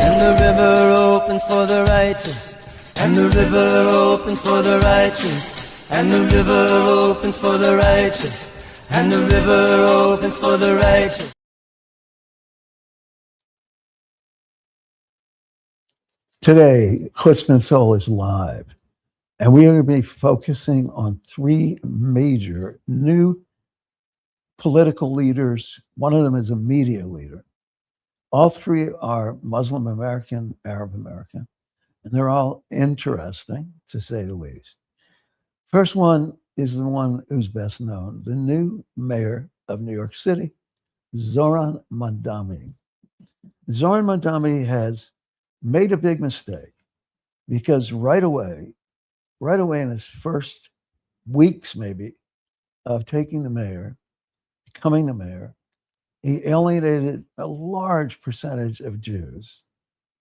And the river opens for the righteous, and the river opens for the righteous, and the river opens for the righteous, and the river opens for the righteous. Today, Chutzpah Soul is live, and we are going to be focusing on three major new political leaders. One of them is a media leader. All three are Muslim American, Arab American, and they're all interesting, to say the least. First one is the one who's best known, the new mayor of New York City, Zohran Mamdani. Zohran Mamdani has made a big mistake because right away in his first weeks maybe of taking the mayor, becoming the mayor, he alienated a large percentage of Jews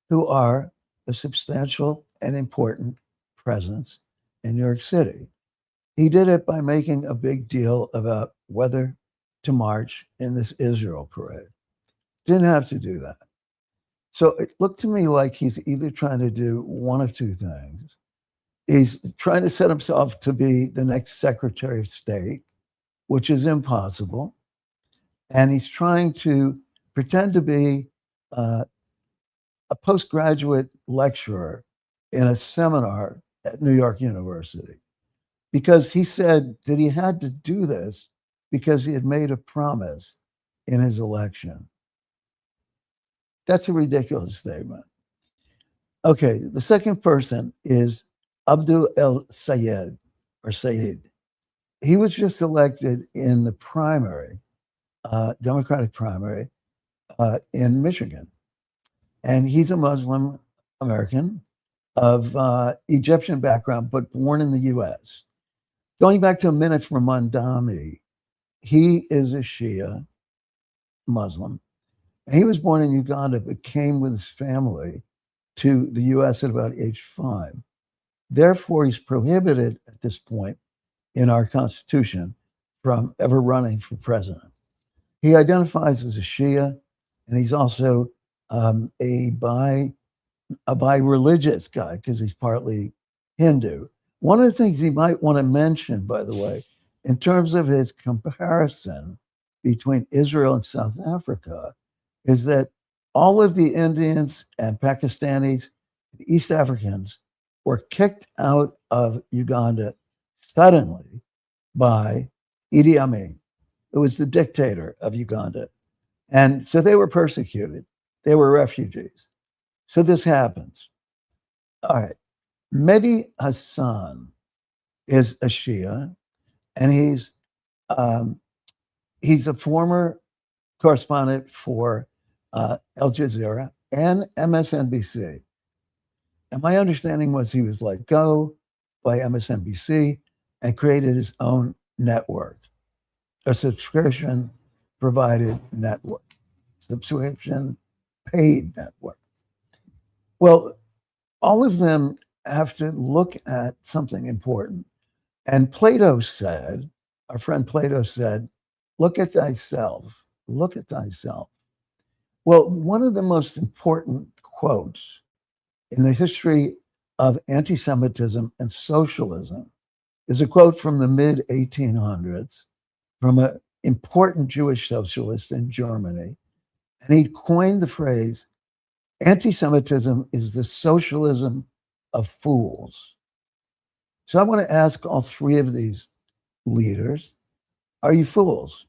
who are a substantial and important presence in New York City. He did it by making a big deal about whether to march in this Israel parade. Didn't have to do that. So it looked to me like he's either trying to do one of two things. He's trying to set himself to be the next Secretary of State, which is impossible. And he's trying to pretend to be a postgraduate lecturer in a seminar at New York University, because he said that he had to do this because he had made a promise in his election. That's a ridiculous statement. Okay, the second person is Abdul El Sayed, or Said. He was just elected in the primary, Democratic primary in Michigan. And he's a Muslim American of Egyptian background, but born in the US. Going back to a minute from Mamdani, he is a Shia Muslim. He was born in Uganda, but came with his family to the US at about age 5. Therefore, he's prohibited at this point in our Constitution from ever running for president. He identifies as a Shia, and he's also a bi-religious guy because he's partly Hindu. One of the things he might want to mention, by the way, in terms of his comparison between Israel and South Africa, is that all of the Indians and Pakistanis, East Africans, were kicked out of Uganda suddenly by Idi Amin, who was the dictator of Uganda. And so they were persecuted. They were refugees. So this happens. All right. Mehdi Hassan is a Shia, and he's a former correspondent for Al Jazeera and MSNBC. And my understanding was he was let go by MSNBC and created his own network, a subscription provided network, subscription paid network. Well, all of them have to look at something important. And Plato said, our friend Plato said, look at thyself, look at thyself. Well, one of the most important quotes in the history of anti-Semitism and socialism is a quote from the mid-1800s from an important Jewish socialist in Germany. And he coined the phrase, anti-Semitism is the socialism of fools. So I want to ask all three of these leaders, are you fools?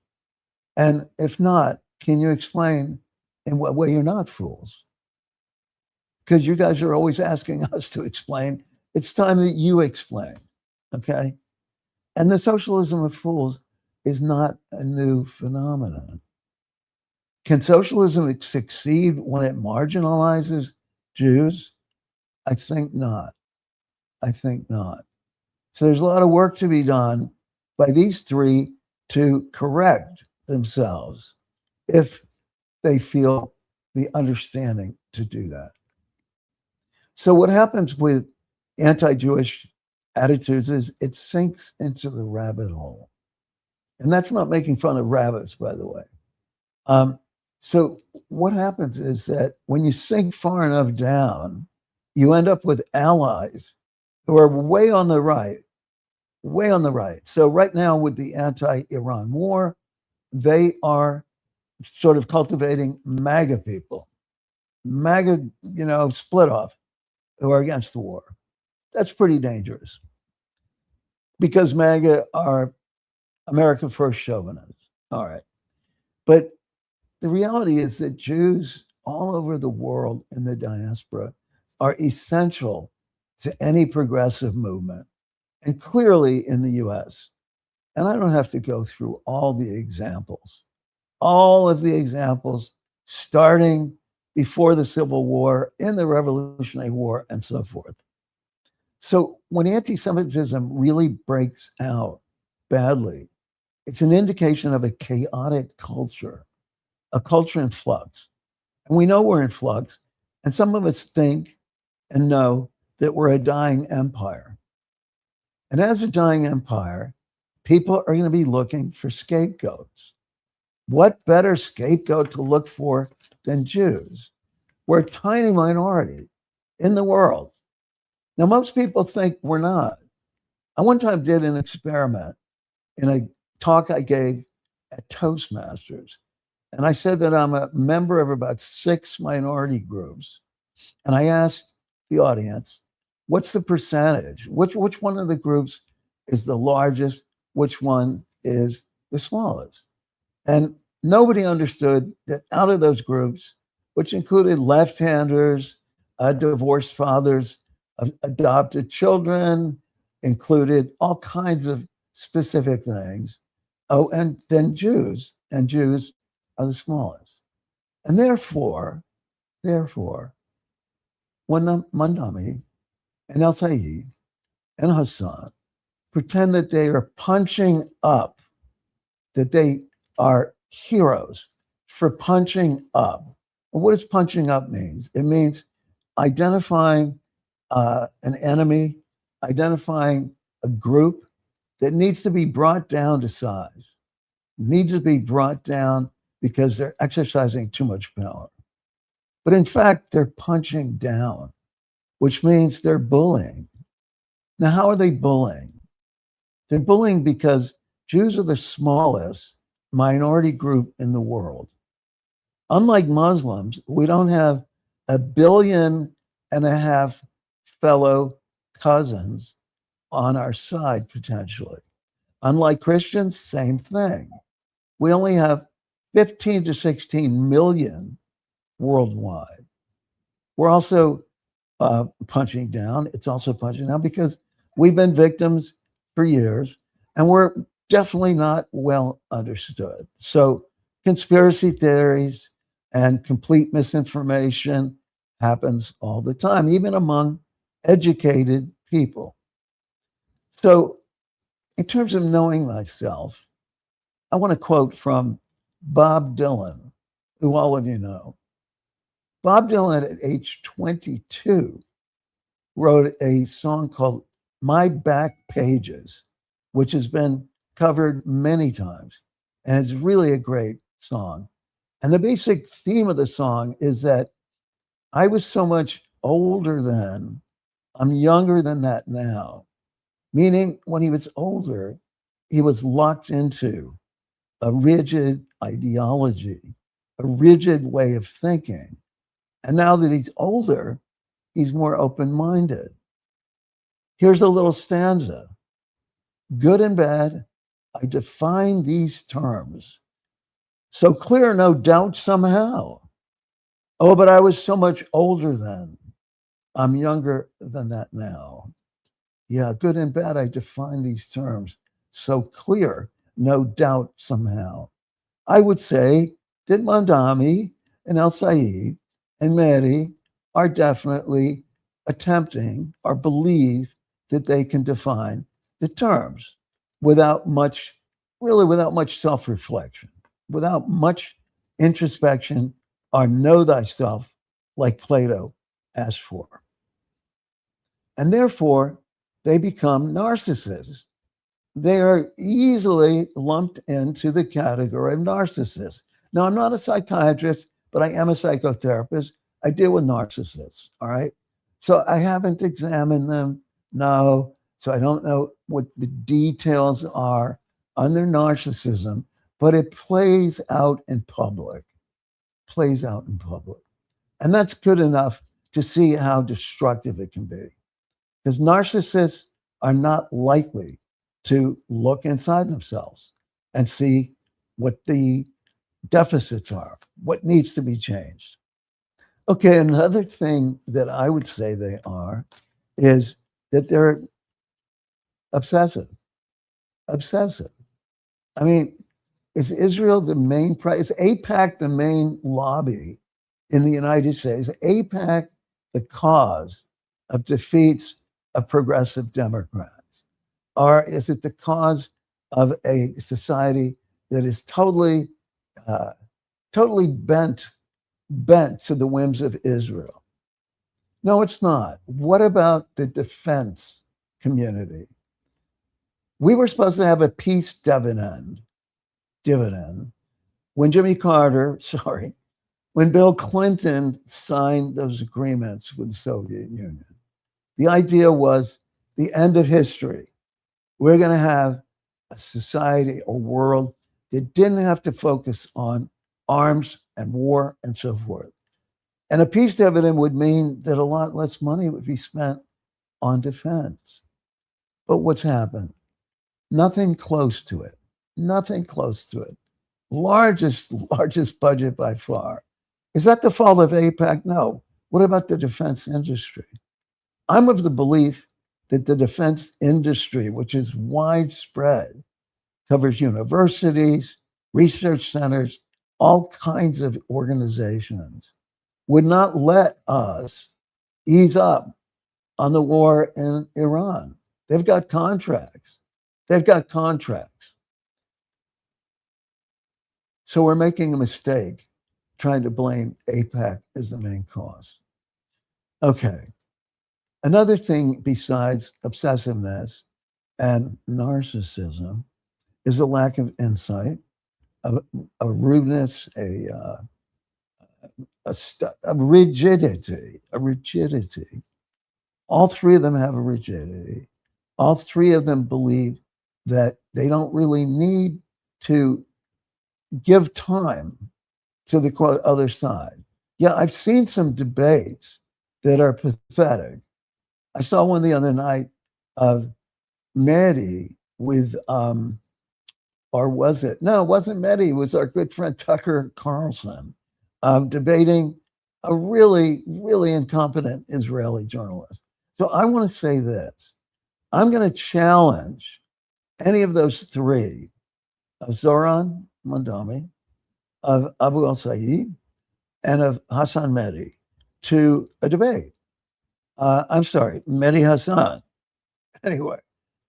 And if not, can you explain in what way you're not fools? Because you guys are always asking us to explain. It's time that you explain, okay? And the socialism of fools is not a new phenomenon. Can socialism succeed when it marginalizes Jews? I think not. I think not. So there's a lot of work to be done by these three to correct themselves if they feel the understanding to do that. So what happens with anti-Jewish attitudes is it sinks into the rabbit hole. And that's not making fun of rabbits, by the way. So what happens is that when you sink far enough down, you end up with allies who are way on the right, way on the right. So right now with the anti-Iran war, they are sort of cultivating MAGA people, MAGA, split off who are against the war. That's pretty dangerous because MAGA are America First chauvinists. All right. But the reality is that Jews all over the world in the diaspora are essential to any progressive movement, and clearly in the US. And I don't have to go through all of the examples, starting before the Civil War, in the Revolutionary War, and so forth. So when anti Semitism really breaks out badly, it's an indication of a chaotic culture, a culture in flux. And we know we're in flux. And some of us think and know that we're a dying empire. And as a dying empire, people are going to be looking for scapegoats. What better scapegoat to look for than Jews? We're a tiny minority in the world. Now, most people think we're not. I one time did an experiment in a talk I gave at Toastmasters. And I said that I'm a member of about 6 minority groups. And I asked the audience, what's the percentage? Which one of the groups is the largest? Which one is the smallest? And nobody understood that out of those groups, which included left-handers, divorced fathers, adopted children, included all kinds of specific things. Oh, and then Jews, and Jews are the smallest. And therefore, when Mandami and El Said and Hassan pretend that they are punching up, that they are heroes for punching up. And what does punching up means? It means identifying an enemy, identifying a group that needs to be brought down to size, needs to be brought down because they're exercising too much power. But in fact, they're punching down, which means they're bullying. Now, how are they bullying? They're bullying because Jews are the smallest minority group in the world. Unlike Muslims, we don't have 1.5 billion fellow cousins on our side, potentially. Unlike Christians, same thing. We only have 15 to 16 million worldwide. We're also punching down. It's also punching down because we've been victims for years, and we're definitely not well understood. So conspiracy theories and complete misinformation happens all the time, even among educated people. So in terms of knowing thyself, I want to quote from Bob Dylan, who all of you know. Bob Dylan, at age 22, wrote a song called My Back Pages, which has been covered many times. And it's really a great song. And the basic theme of the song is that I was so much older then, I'm younger than that now. Meaning, when he was older, he was locked into a rigid ideology, a rigid way of thinking. And now that he's older, he's more open minded. Here's a little stanza: good and bad, I define these terms. So clear, no doubt somehow. Oh, but I was so much older then. I'm younger than that now. Yeah, good and bad, I define these terms. So clear, no doubt somehow. I would say that Mandami and El Said and Mehdi are definitely attempting or believe that they can define the terms without much, really without much self-reflection, without much introspection or know thyself like Plato asked for. And therefore, they become narcissists. They are easily lumped into the category of narcissists. Now, I'm not a psychiatrist, but I am a psychotherapist. I deal with narcissists, all right? So I haven't examined them, no. So I don't know what the details are on their narcissism, but it plays out in public, plays out in public. And that's good enough to see how destructive it can be. Because narcissists are not likely to look inside themselves and see what the deficits are, what needs to be changed. Okay, another thing that I would say they are is that they're obsessive. Obsessive. I mean, is Israel the main is APAC the main lobby in the United States? APAC the cause of defeats of progressive Democrats? Or is it the cause of a society that is totally totally bent to the whims of Israel? No, it's not. What about the defense community? We were supposed to have a peace dividend when Jimmy Carter, when Bill Clinton signed those agreements with the Soviet Union. The idea was the end of history. We're going to have a society, a world that didn't have to focus on arms and war and so forth. And a peace dividend would mean that a lot less money would be spent on defense. But what's happened? Nothing close to it. Nothing close to it. Largest budget by far. Is that the fault of AIPAC? No. What about the defense industry? I'm of the belief that the defense industry, which is widespread, covers universities, research centers, all kinds of organizations, would not let us ease up on the war in Iran. They've got contracts. They've got contracts. So we're making a mistake trying to blame AIPAC as the main cause. Okay. Another thing besides obsessiveness and narcissism is a lack of insight, a rudeness, a rigidity. All three of them have a rigidity. All three of them believe that they don't really need to give time to the quote other side. Yeah, I've seen some debates that are pathetic. I saw one the other night of Mehdi with, or was it? No, it wasn't Mehdi. It was our good friend Tucker Carlson debating a really, really incompetent Israeli journalist. So I want to say this. I'm going to challenge any of those three, of Zoran Mondami, of Abu al-Said, and of Hassan Mehdi, to a debate. I'm sorry, Mehdi Hassan. Anyway,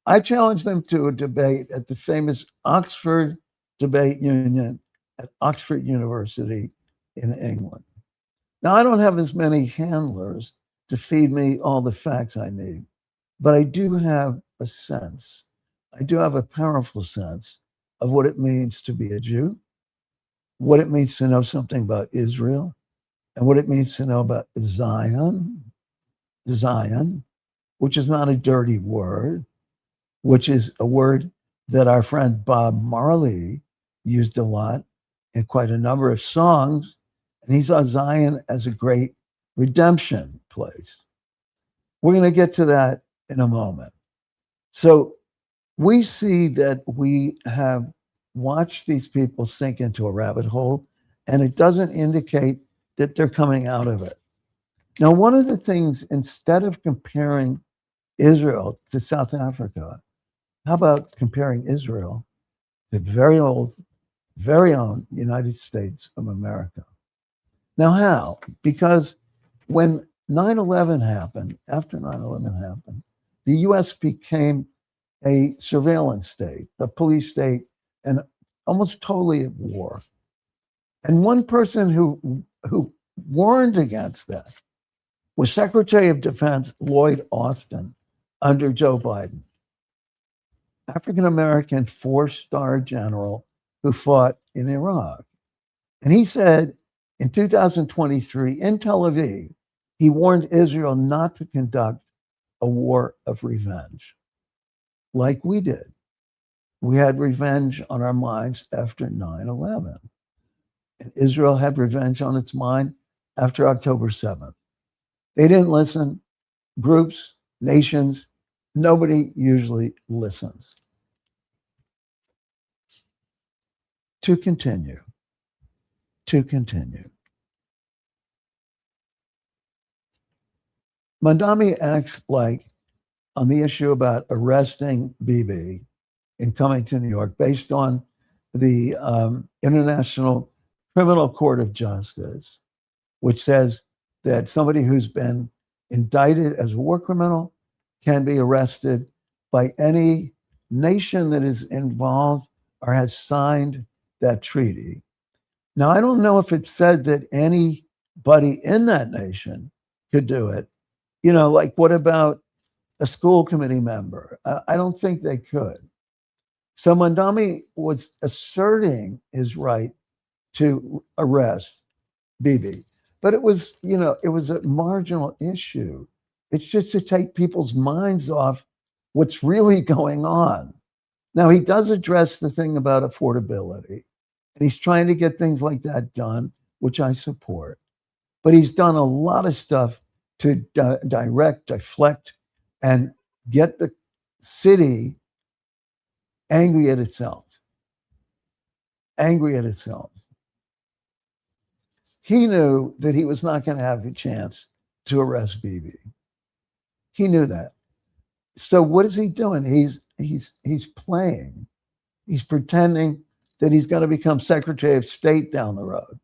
I challenged them to a debate at the famous Oxford Debate Union at Oxford University in England. Now, I don't have as many handlers to feed me all the facts I need, but I do have a sense. I do have a powerful sense of what it means to be a Jew, what it means to know something about Israel, and what it means to know about Zion, which is not a dirty word, which is a word that our friend Bob Marley used a lot in quite a number of songs. And he saw Zion as a great redemption place. We're going to get to that in a moment. So we see that we have watched these people sink into a rabbit hole, and it doesn't indicate that they're coming out of it. Now, one of the things, instead of comparing Israel to South Africa, how about comparing Israel to very own United States of America? Now, how? Because when 9/11 happened, after 9/11 happened, the US became a surveillance state, a police state, and almost totally at war. And one person who warned against that was Secretary of Defense Lloyd Austin under Joe Biden. African-American 4-star general who fought in Iraq. And he said in 2023 in Tel Aviv, he warned Israel not to conduct a war of revenge like we did. We had revenge on our minds after 9/11. And Israel had revenge on its mind after October 7th. They didn't listen. Groups, nations, nobody usually listens. To continue. Mandami acts like on the issue about arresting Bibi and coming to New York based on the International Criminal Court of Justice, which says that somebody who's been indicted as a war criminal can be arrested by any nation that is involved or has signed that treaty. Now, I don't know if it said that anybody in that nation could do it. Like what about a school committee member? I don't think they could. So Mandami was asserting his right to arrest Bibi. But it was a marginal issue. It's just to take people's minds off what's really going on. Now, he does address the thing about affordability, and he's trying to get things like that done, which I support. But he's done a lot of stuff to direct, deflect, and get the city angry at itself. He knew that he was not going to have a chance to arrest Bibi. He knew that. So what is he doing? He's playing. He's pretending that he's going to become Secretary of State down the road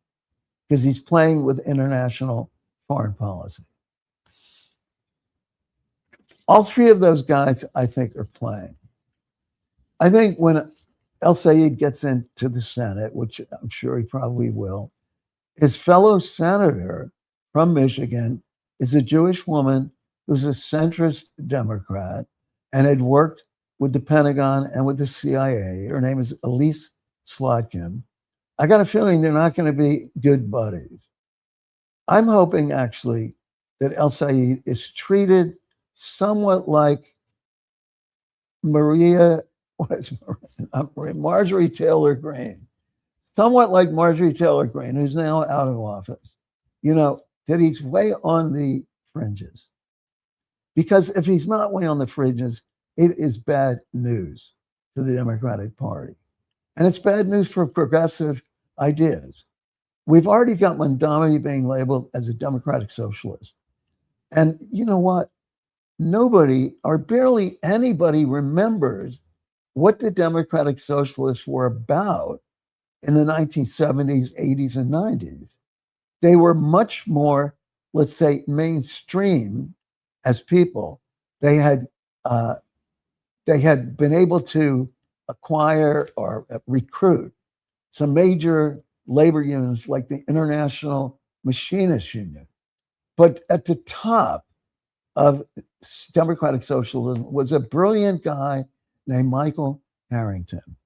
because he's playing with international foreign policy. All three of those guys, I think, are playing. I think when El Sayed gets into the Senate, which I'm sure he probably will, his fellow senator from Michigan is a Jewish woman who's a centrist Democrat and had worked with the Pentagon and with the CIA. Her name is Elise Slotkin. I got a feeling they're not going to be good buddies. I'm hoping actually that El Sayed is treated somewhat like Marjorie Taylor Greene. Somewhat like Marjorie Taylor Greene, who's now out of office, that he's way on the fringes. Because if he's not way on the fringes, it is bad news for the Democratic Party. And it's bad news for progressive ideas. We've already got Mandami being labeled as a democratic socialist. And you know what? Nobody or barely anybody remembers what the democratic socialists were about in the 1970s, 80s, and 90s. They were much more, let's say, mainstream as people. They had been able to acquire or recruit some major labor unions like the International Machinists Union. But at the top of democratic socialism was a brilliant guy named Michael Harrington.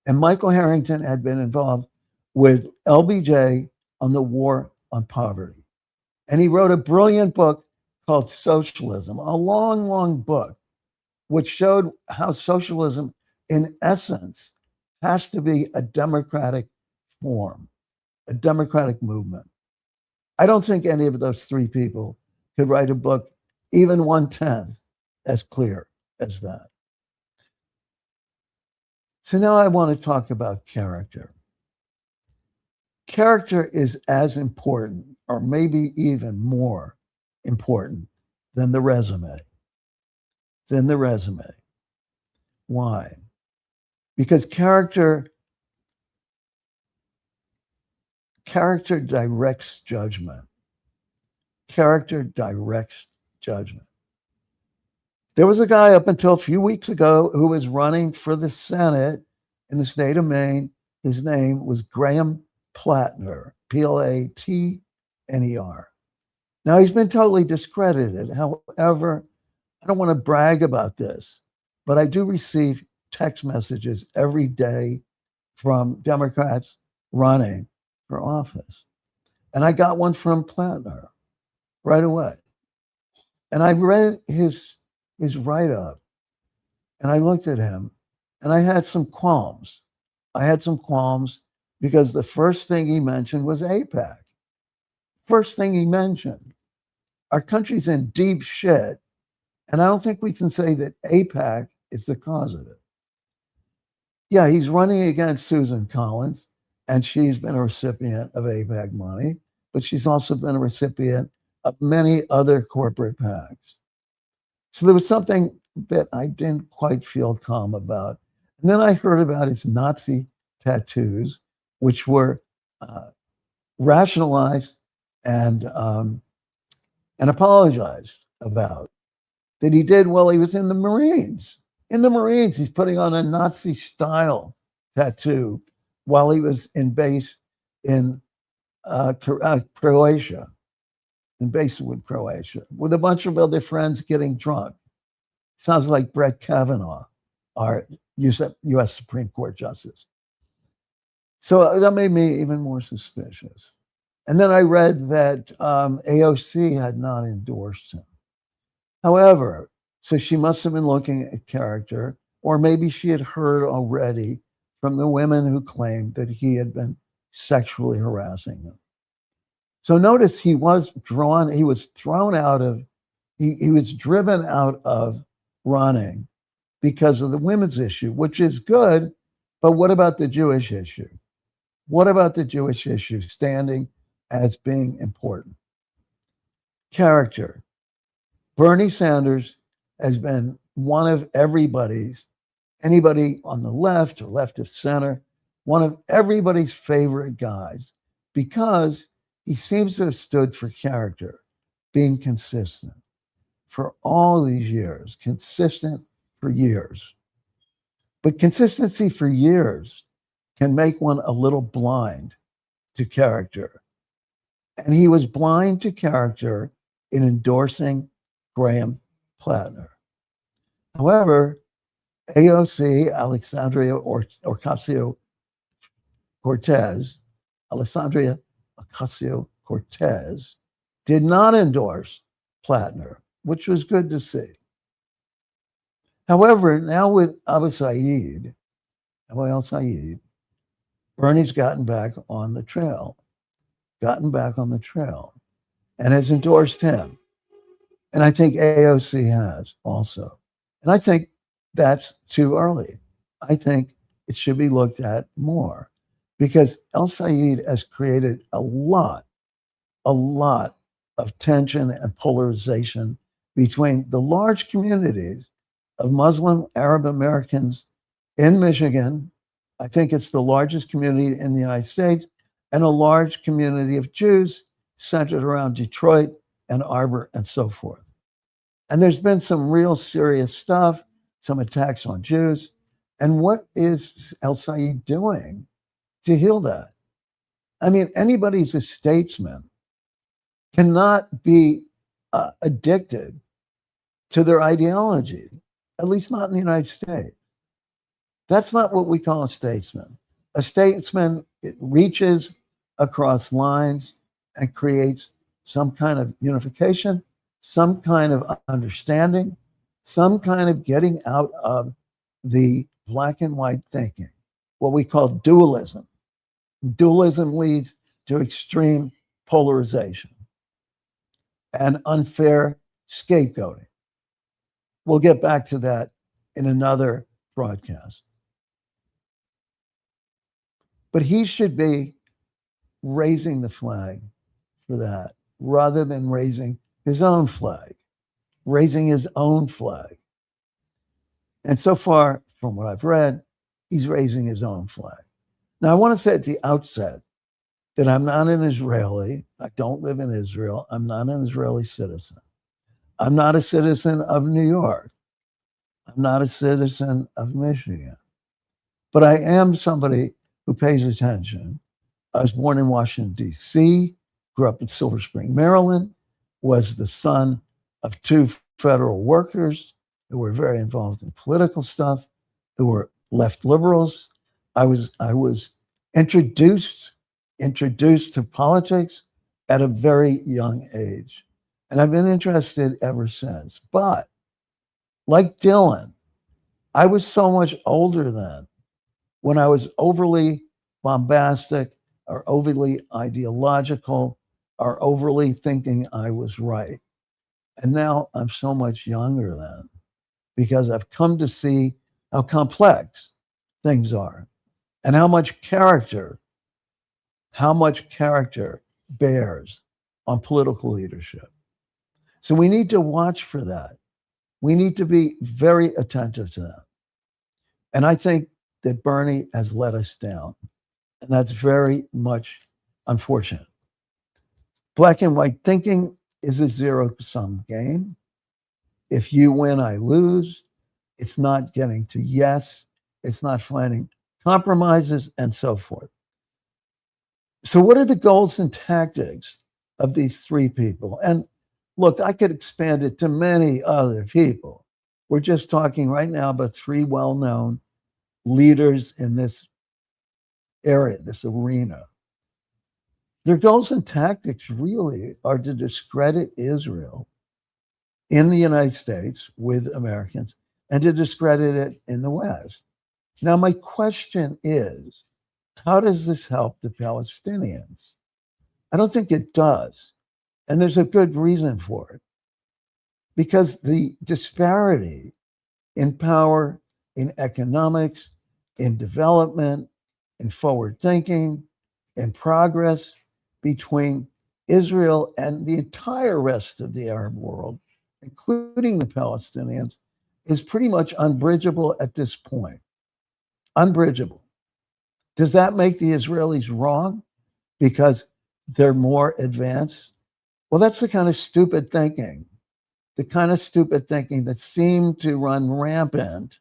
And Michael Harrington had been involved with LBJ on the war on poverty. And he wrote a brilliant book called Socialism, a long, long book, which showed how socialism, in essence, has to be a democratic form, a democratic movement. I don't think any of those three people could write a book, even 1/10, as clear as that. So now I want to talk about character. Character is as important, or maybe even more important, than the resume. Why? Because character directs judgment. There was a guy up until a few weeks ago who was running for the Senate in the state of Maine. His name was Graham Platner, Platner. Now, he's been totally discredited. However, I don't want to brag about this, but I do receive text messages every day from Democrats running for office. And I got one from Plattner right away. And I read his write-up, and I looked at him, and I had some qualms. I had some qualms because the first thing he mentioned was AIPAC. First thing he mentioned. Our country's in deep shit, and I don't think we can say that AIPAC is the cause of it. Yeah, he's running against Susan Collins, and she's been a recipient of AIPAC money, but she's also been a recipient of many other corporate PACs. So there was something that I didn't quite feel calm about. And then I heard about his Nazi tattoos, which were rationalized and apologized about, that he did while he was in the Marines. In the Marines, he's putting on a Nazi-style tattoo while he was in base in Croatia, in base with Croatia, with a bunch of other friends getting drunk. Sounds like Brett Kavanaugh, our U.S. Supreme Court Justice. So that made me even more suspicious. And then I read that AOC had not endorsed him. However, so she must have been looking at character, or maybe she had heard already from the women who claimed that he had been sexually harassing them. So notice he was thrown out of, he was driven out of running because of the women's issue, which is good, but what about the Jewish issue? What about the Jewish issue standing as being important? Character. Bernie Sanders has been one of anybody on the left or left of center, one of everybody's favorite guys, because he seems to have stood for character, being consistent for all these years, consistent for years. But consistency for years can make one a little blind to character. And he was blind to character in endorsing Graham Plattner. However, AOC, Alexandria Ocasio-Cortez, did not endorse Plattner, which was good to see. However, now with Abu Saeed, Bernie's gotten back on the trail, and has endorsed him. And I think AOC has also. And I think that's too early. I think it should be looked at more because El Said has created a lot of tension and polarization between the large communities of Muslim Arab Americans in Michigan. I think it's the largest community in the United States, and a large community of Jews centered around Detroit and Arbor and so forth. And there's been some real serious stuff, some attacks on Jews. And what is El Said doing to heal that? I mean, anybody who's a statesman cannot be addicted to their ideology, at least not in the United States. That's not what we call a statesman. A statesman, it reaches across lines and creates some kind of unification, some kind of understanding, some kind of getting out of the black and white thinking, what we call dualism. Dualism leads to extreme polarization and unfair scapegoating. We'll get back to that in another broadcast. But he should be raising the flag for that rather than raising his own flag, And so far, from what I've read, he's raising his own flag. Now, I want to say at the outset that I'm not an Israeli. I don't live in Israel. I'm not an Israeli citizen. I'm not a citizen of New York. I'm not a citizen of Michigan. But I am somebody who pays attention. I was born in Washington, D.C., grew up in Silver Spring, Maryland, was the son of two federal workers who were very involved in political stuff, who were left liberals. I was introduced introduced to politics at a very young age. And I've been interested ever since. But like Dylan, I was so much older then when I was overly bombastic or overly ideological or overly thinking I was right. And now I'm so much younger then because I've come to see how complex things are and how much character bears on political leadership. So we need to watch for that. We need to be very attentive to that. And I think that Bernie has let us down. And that's very much unfortunate. Black and white thinking is a zero sum game. If you win, I lose. It's not getting to yes. It's not finding compromises and so forth. So, what are the goals and tactics of these three people? And look, I could expand it to many other people. We're just talking right now about three well known leaders in this area, this arena. Their goals and tactics really are to discredit Israel in the United States with Americans and to discredit it in the West. Now, my question is, how does this help the Palestinians? I don't think it does. And there's a good reason for it. Because the disparity in power, in economics, in development, in forward thinking, in progress between Israel and the entire rest of the Arab world, including the Palestinians, is pretty much unbridgeable at this point. Unbridgeable. Does that make the Israelis wrong because they're more advanced? Well, that's the kind of stupid thinking that seemed to run rampant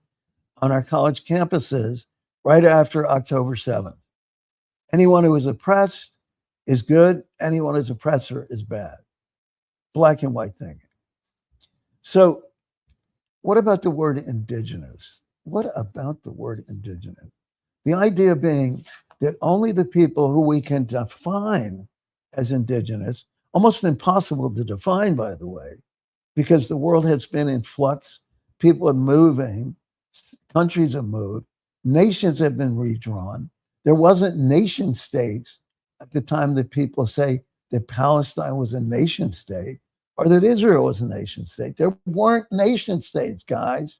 on our college campuses right after October 7th. Anyone who is oppressed is good. Anyone who's oppressor is bad. Black and white thinking. So, what about the word indigenous? What about the word indigenous? The idea being that only the people who we can define as indigenous, almost impossible to define, by the way, because the world has been in flux, people are moving, countries have moved, nations have been redrawn. There wasn't nation states at the time that people say that Palestine was a nation state or that Israel was a nation state. There weren't nation states, guys.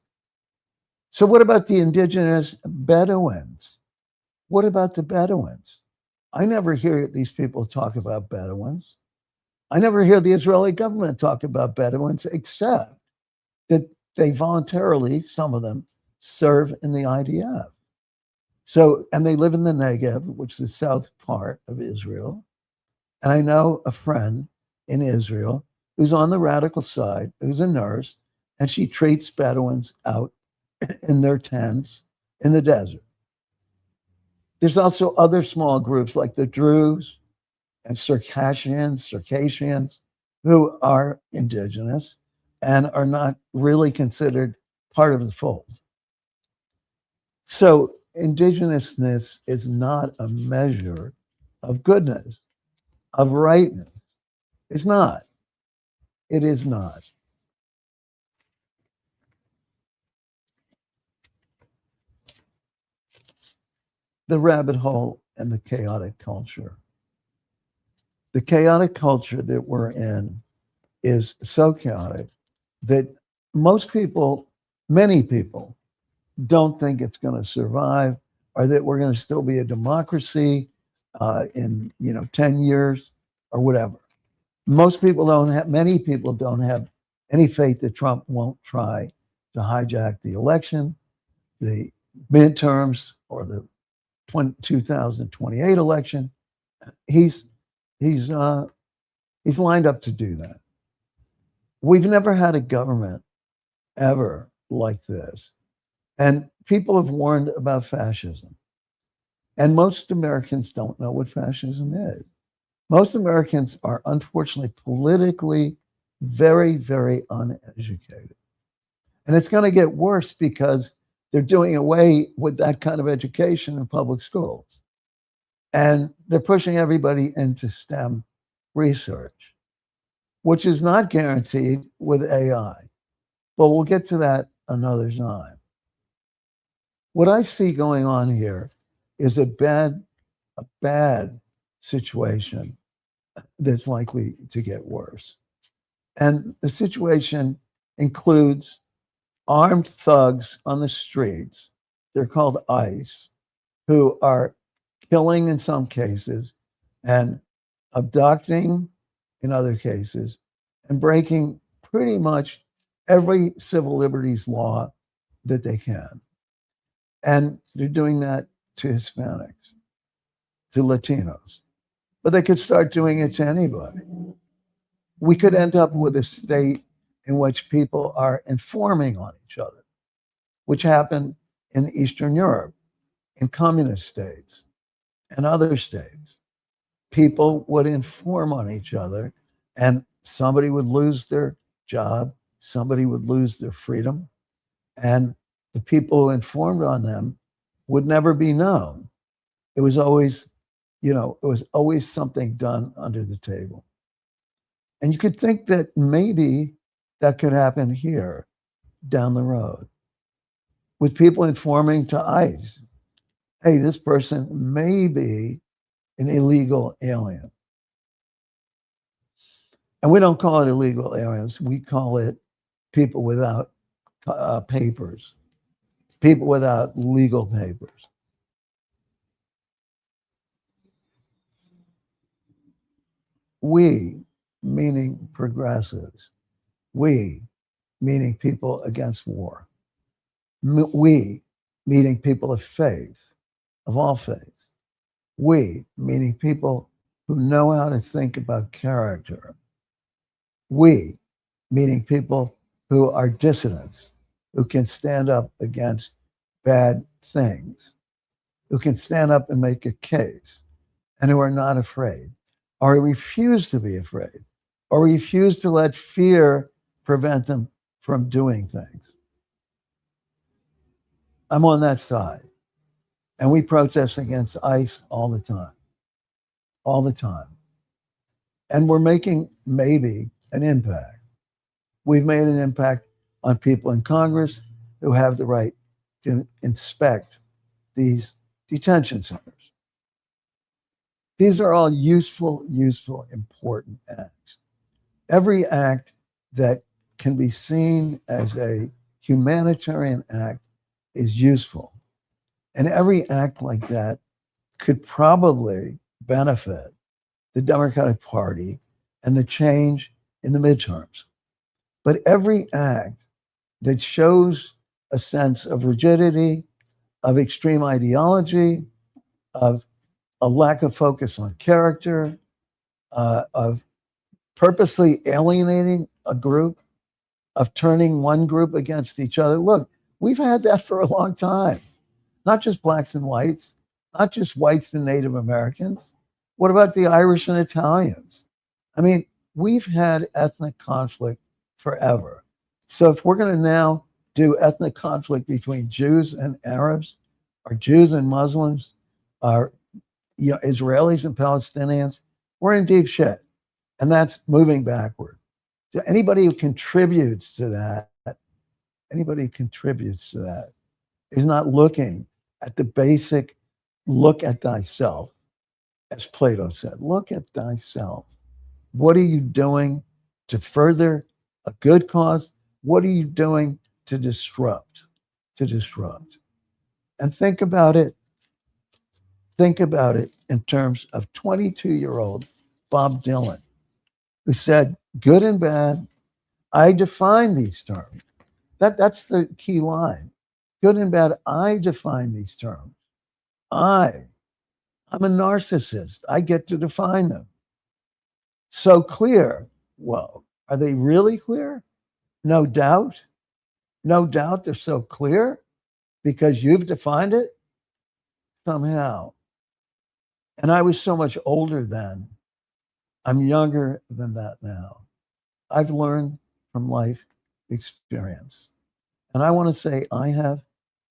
So what about the indigenous Bedouins? What about the Bedouins? I never hear these people talk about Bedouins. I never hear the Israeli government talk about Bedouins, except that they voluntarily, some of them, serve in the IDF. So, and they live in the Negev, which is the south part of Israel. And I know a friend in Israel who's on the radical side, who's a nurse, and she treats Bedouins out in their tents in the desert. There's also other small groups like the Druze and Circassians, who are indigenous and are not really considered part of the fold. So indigenousness is not a measure of goodness, of rightness. It's not. It is not. The rabbit hole and the chaotic culture. The chaotic culture that we're in is so chaotic that most people, many people, don't think it's going to survive or that we're going to still be a democracy in 10 years or whatever. Many people don't have any faith that Trump won't try to hijack the election, the midterms, or the 2028 election. He's lined up to do that. We've never had a government ever like this. And people have warned about fascism. And most Americans don't know what fascism is. Most Americans are unfortunately politically very, very uneducated. And it's going to get worse because they're doing away with that kind of education in public schools. And they're pushing everybody into STEM research, which is not guaranteed with AI. But we'll get to that another time. What I see going on here is a bad situation that's likely to get worse. And the situation includes armed thugs on the streets. They're called ICE, who are killing in some cases and abducting in other cases and breaking pretty much every civil liberties law that they can. And they're doing that to Hispanics, to Latinos. But they could start doing it to anybody. We could end up with a state in which people are informing on each other, which happened in Eastern Europe, in communist states, and other states. People would inform on each other, and somebody would lose their job, somebody would lose their freedom, and the people who informed on them would never be known. It was always, it was always something done under the table. And you could think that maybe that could happen here down the road with people informing to ICE, hey, this person may be an illegal alien. And we don't call it illegal aliens. We call it people without papers, people without legal papers. We, meaning progressives, we, meaning people against war, we, meaning people of faith, of all faiths, we, meaning people who know how to think about character, we, meaning people who are dissidents, who can stand up against bad things, who can stand up and make a case, and who are not afraid, or refuse to be afraid, or refuse to let fear prevent them from doing things. I'm on that side. And we protest against ICE all the time, all the time. And we're making maybe an impact. We've made an impact on people in Congress who have the right to inspect these detention centers. These are all useful, important acts. Every act that can be seen as a humanitarian act is useful. And every act like that could probably benefit the Democratic Party and the change in the midterms. But every act that shows a sense of rigidity, of extreme ideology, of a lack of focus on character, of purposely alienating a group, of turning one group against each other. Look, we've had that for a long time. Not just blacks and whites, not just whites and Native Americans. What about the Irish and Italians? I mean, we've had ethnic conflict forever. So if we're going to now do ethnic conflict between Jews and Arabs, or Jews and Muslims, or Israelis and Palestinians, we're in deep shit. And that's moving backward. So anybody who contributes to that, is not looking at the basic look at thyself, as Plato said. Look at thyself. What are you doing to further a good cause? What are you doing to disrupt? And think about it. Think about it in terms of 22-year-old Bob Dylan, who said, good and bad, I define these terms. That's the key line. Good and bad, I define these terms. I'm a narcissist. I get to define them. So clear. Well, are they really clear? No doubt. No doubt they're so clear because you've defined it somehow. And I was so much older then. I'm younger than that now. I've learned from life experience. And I want to say I have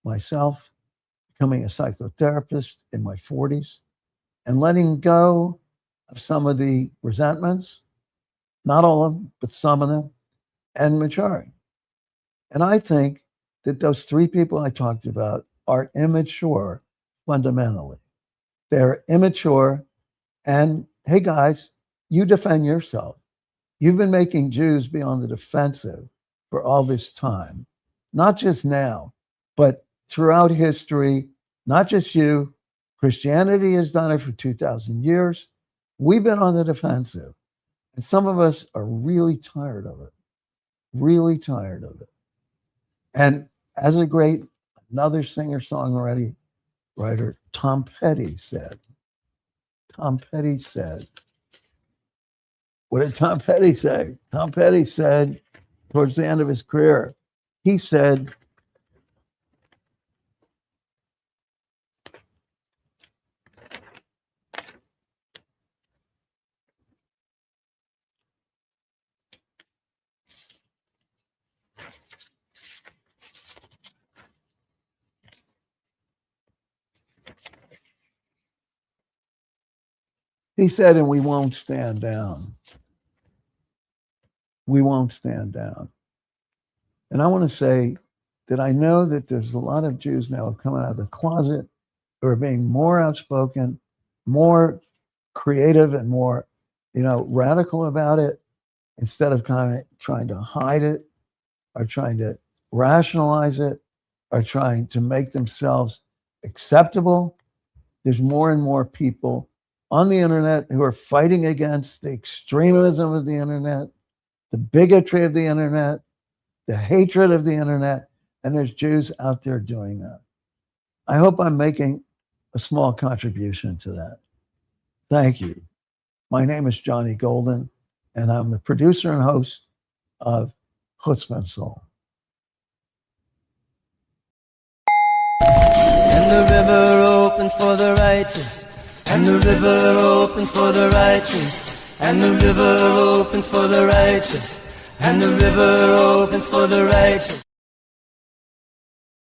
myself becoming a psychotherapist in my 40s. and letting go of some of the resentments, not all of them, but some of them, and maturing. And I think that those three people I talked about are immature fundamentally. They're immature. And hey, guys, you defend yourself. You've been making Jews be on the defensive for all this time, not just now, but throughout history, not just you. Christianity has done it for 2,000 years. We've been on the defensive. And some of us are really tired of it, really tired of it. And as another singer-songwriter, Tom Petty said, what did Tom Petty say? Tom Petty said, towards the end of his career, he said, and we won't stand down. We won't stand down. And I want to say that I know that there's a lot of Jews now coming out of the closet who are being more outspoken, more creative, and more, radical about it, instead of kind of trying to hide it or trying to rationalize it or trying to make themselves acceptable. There's more and more people on the internet who are fighting against the extremism of the internet, the bigotry of the internet, the hatred of the internet, and there's Jews out there doing that. I hope I'm making a small contribution to that. Thank you. My name is Johnny Golden, and I'm the producer and host of Chutzpah Soul. And the river opens for the righteous, and the river opens for the righteous, and the river opens for the righteous, and the river opens for the righteous.